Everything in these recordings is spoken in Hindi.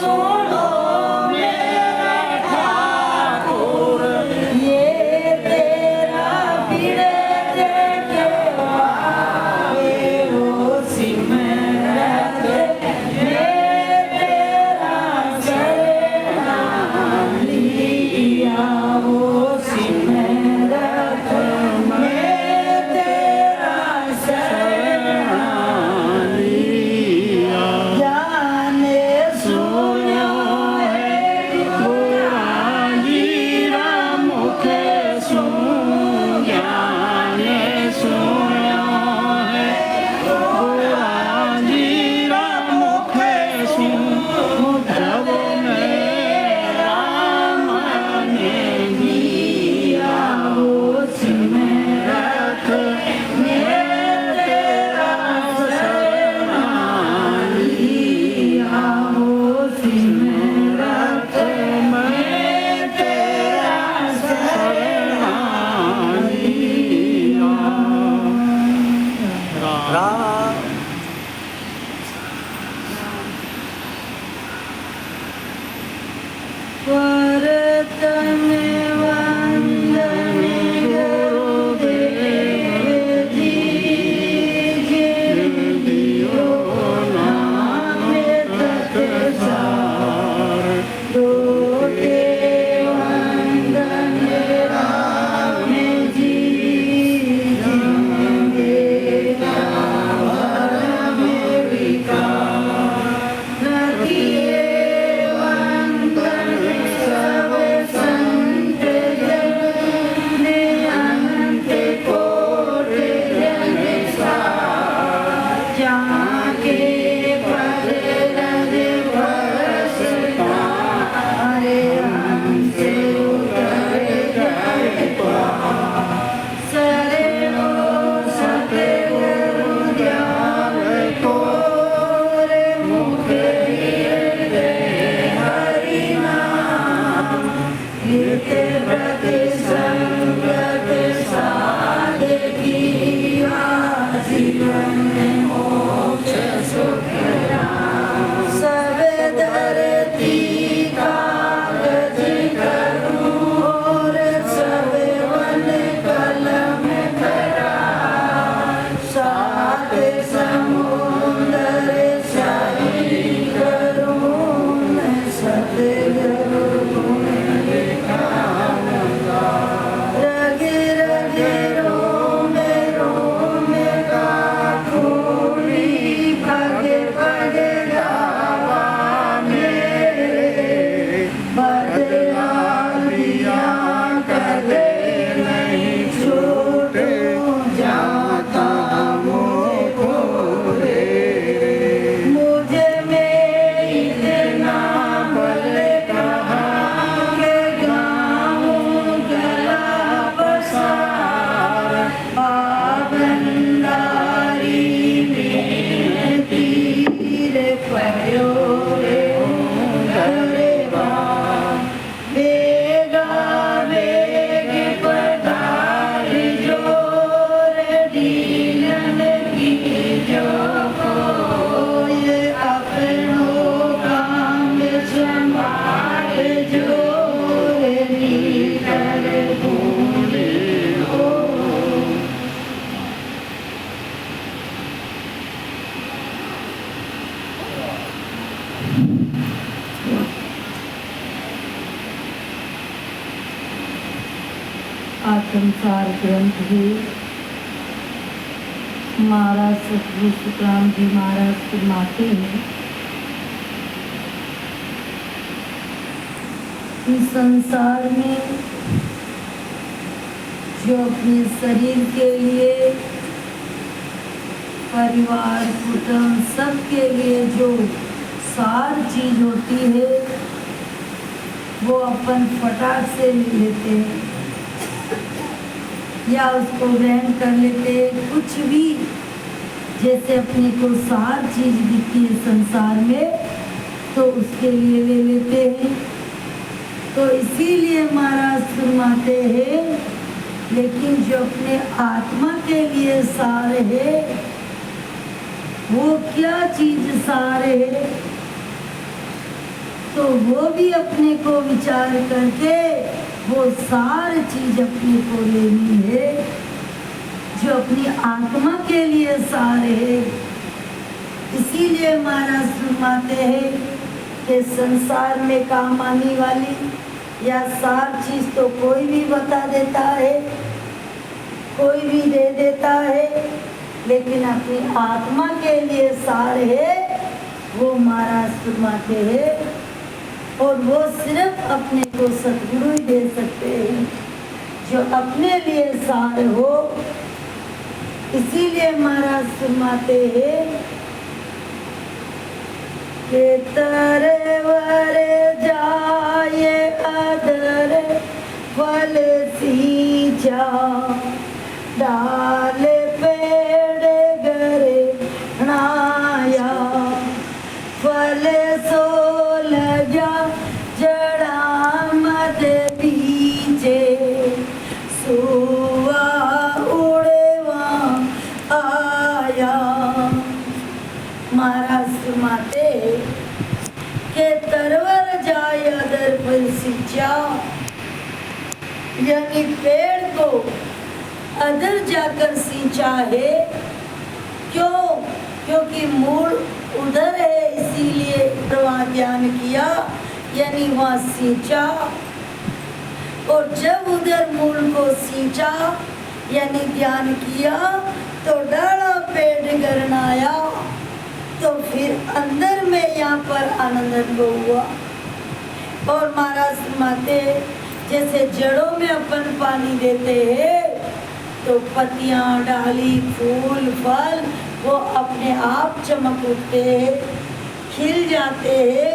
सुनो मेरा ठाकुर, ये तेरा बिड़े देखे आवे वो सिमरत मैं तेरा शरण लिया वो सिमरत मैं तेरा शरण लिया। जाने सुनो है पुरानी राम मुखे सुन, जाने सुनो है पुरानी राम मुखे सुन, जब मेरा मन दिया वो सिमरत मैं तेरा शरण लिया वो सिमरत मैं तेरा शरण लिया। वर्तन वंदन गुरुदेव जी, जिन दियो नाम तत्सार, दोते वंदन राम जी, जिन देना भरम विकार, रखिए वंदन सब संत जन, अनंत कोट जन सार, जहाँ के पद रज बरस तारे, हंस उतर जाए पार, शरणो सतगुरु ध्यान कोर, मुख हृदय हरि नाम, नित प्रति संगत साधकी, जीवन मोक्ष सुख राम। सब धरती कागज करूं और सब वन कलम करा, सात समुंदर शाही करूं मैं सतगुरु गुण गाऊंगा। रग रग रोम रोम का खूनी, पग पग गावा मेरे, बदला दिया कदे नहीं छूटूं जाता मुझको रे। मुझे में इतना बल कहा के गाऊं गला पसार, पाबंदारी में तीर पयो रे गरेबा, वेगा वेग पधार जोर दीनन की जो कोय, अपनों काम संभाल जोर नीकर भूले हो। आत्मसार ग्रंथ है, महाराज सतगुरु सुखराम जी महाराज फरमाते हैं, इस संसार में जो अपने शरीर के लिए, परिवार कुटुंब सबके लिए जो सार चीज होती है वो अपन फटाक से ले लेते हैं या उसको ग्रहण कर लेते हैं। कुछ भी जैसे अपने को सार चीज दिखती है संसार में तो उसके लिए ले लेते हैं। तो इसीलिए महाराज फरमाते हैं, लेकिन जो अपने आत्मा के लिए सार है वो क्या चीज सार है? तो वो भी अपने को विचार करके वो सारी चीज अपने को लेनी है जो अपनी आत्मा के लिए सार है। इसीलिए महाराज फरमाते हैं कि संसार में काम आने वाली या सार चीज तो कोई भी बता देता है, कोई भी दे देता है, लेकिन अपनी आत्मा के लिए सार है वो महाराज फरमाते हैं। और वो सिर्फ अपने को सद्गुरु ही दे सकते हैं जो अपने लिए सार हो। इसीलिए महाराज फरमाते हैं कि तरवर जाए अदर फल सींचा, डाल पेड़ गरे नाया, फल सो लगा जड़ा मत बीजे, सुआ उड़वा आया। महाराज फरमाते के तरवर जाए अदर फल सींचा, यानी पेड़ को अदर जाकर सींचा है। क्यों? क्योंकि मूल उधर है, इसीलिए प्रवाह ध्यान किया, यानी वहाँ सींचा। और जब उधर मूल को सींचा यानी ध्यान किया तो डाला पेड़ गरनाया, तो फिर अंदर में यहाँ पर आनंद अनुभव हुआ। और महाराज फरमाते जैसे जड़ों में अपन पानी देते हैं तो पत्तियाँ, डाली, फूल, फल वो अपने आप चमक उठते हैं, खिल जाते हैं।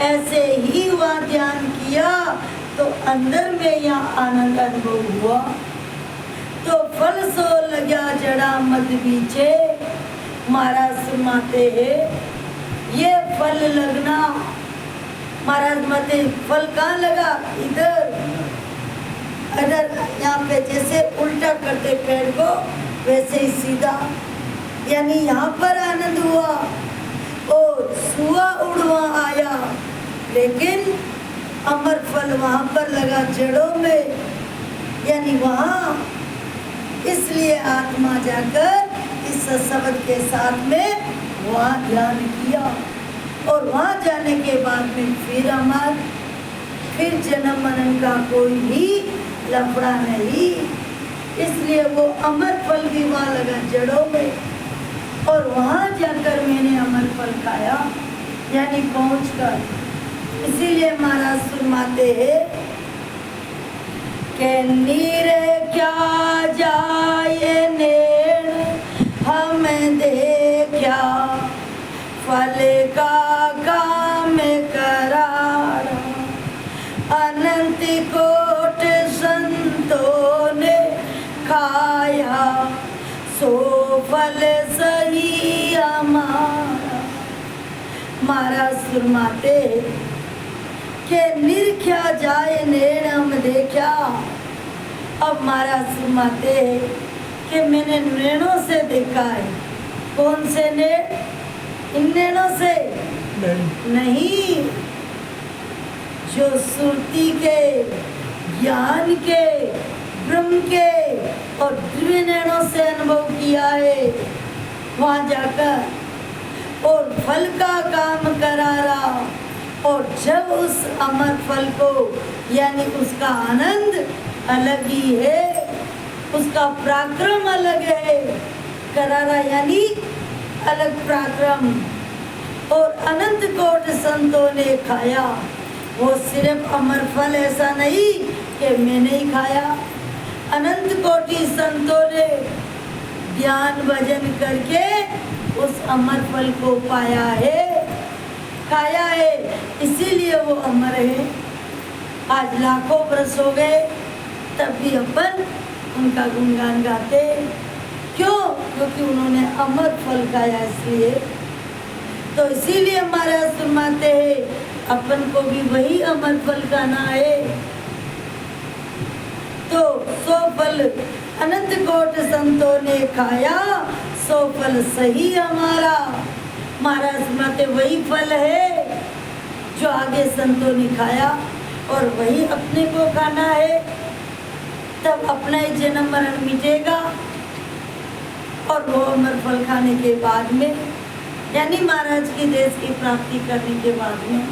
ऐसे ही वह ध्यान किया तो अंदर में यहाँ आनंद अनुभव हुआ। तो फल सो लगा जड़ा मत बीचे, महाराज फरमाते हैं ये फल लगना। महाराज मते फल कहाँ लगा? इधर अगर यहाँ पे जैसे उल्टा करते पेड़ को वैसे ही सीधा, यानी यहाँ पर आनंद हुआ और सुआ उड़वा आया, लेकिन अमर फल वहाँ पर लगा जड़ों में, यानी वहाँ। इसलिए आत्मा जाकर इस शब्द के साथ में वहाँ ध्यान किया और वहाँ जाने के बाद में फिर जन्म मरण का कोई भी लफड़ा नहीं। इसलिए वो अमर फल भी वहाँ लगा जड़ों में और वहाँ जाकर मैंने अमर फल खाया, यानी पहुँचकर। इसीलिए महाराज फरमाते हैं कि नीरे क्या जाए नेण हमें देखा, फल का काम करार, अनंत कोट संतों ने खाया, सो फल सही हमारा। महाराज फरमाते के निरख्या जाए नेण हम देखा। अब महाराज फरमाते कि मैंने नैनों से देखा है। कौन से नेण? इन नैनों से नहीं, जो सुरती के, ज्ञान के, ब्रह्म के और दिव्य नैनों से अनुभव किया है वहाँ जाकर। और फल का काम करारा, और जब उस अमर फल को यानी उसका आनंद अलग ही है, उसका पराक्रम अलग है, करारा यानी अलग पराक्रम। और अनंत कोट संतों ने खाया। वो सिर्फ अमर फल ऐसा नहीं कि मैंने ही खाया, अनंत कोटि संतों ने ज्ञान भजन करके उस अमर फल को पाया है, खाया है, इसीलिए वो अमर है। आज लाखों वर्ष हो गए तब भी अपन उनका गुणगान गाते। क्यों? क्योंकि उन्होंने अमर फल खाया, इसलिए। तो इसीलिए महाराज फरमाते हैं अपन को भी वही अमर फल खाना है। तो सो फल अनंत कोट संतों ने खाया, सो फल सही हमारा। महाराज फरमाते वही फल है जो आगे संतों ने खाया और वही अपने को खाना है, तब अपना ही जन्म मरण मिटेगा। और वो अमर फल खाने के बाद में, यानी महाराज के देश की प्राप्ति करने के बाद में